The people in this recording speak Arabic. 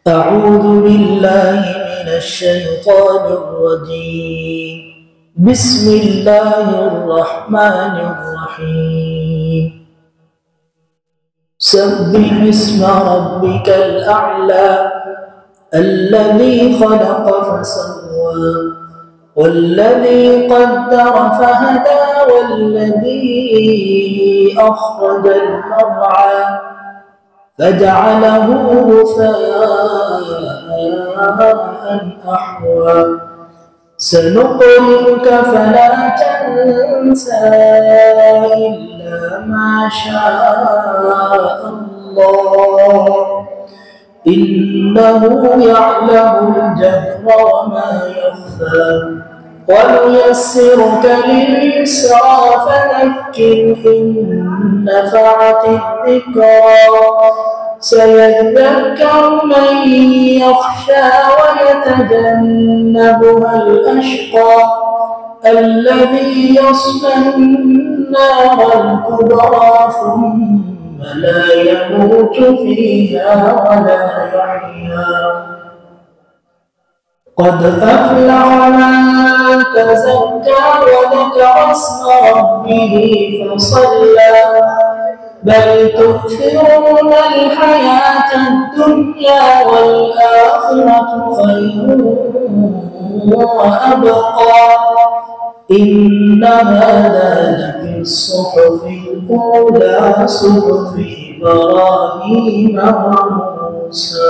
أعوذ بالله من الشيطان الرجيم. بسم الله الرحمن الرحيم. سبح اسم ربك الأعلى الذي خلق فسوى والذي قدر فهدى والذي أخرج المرعى فجعله غثاء أحوى سنقرئك فلا تنسى إلا ما شاء الله إنه يعلم الجهر وما يخفى ونيسرك لليسرى فذكر إن نفعت الذكرى سيذكر من يخشى ويتجنبها الأشقى الذي يصلى النار الكبرى ثم لا يموت فيها ولا يحيا قد أفلح من تزكى وذكر اسم ربه فصلى بل تؤثرون الحياة الدنيا والآخرة خير وأبقى إن هذا لفي الصحف الأولى صحف إبراهيم وموسى.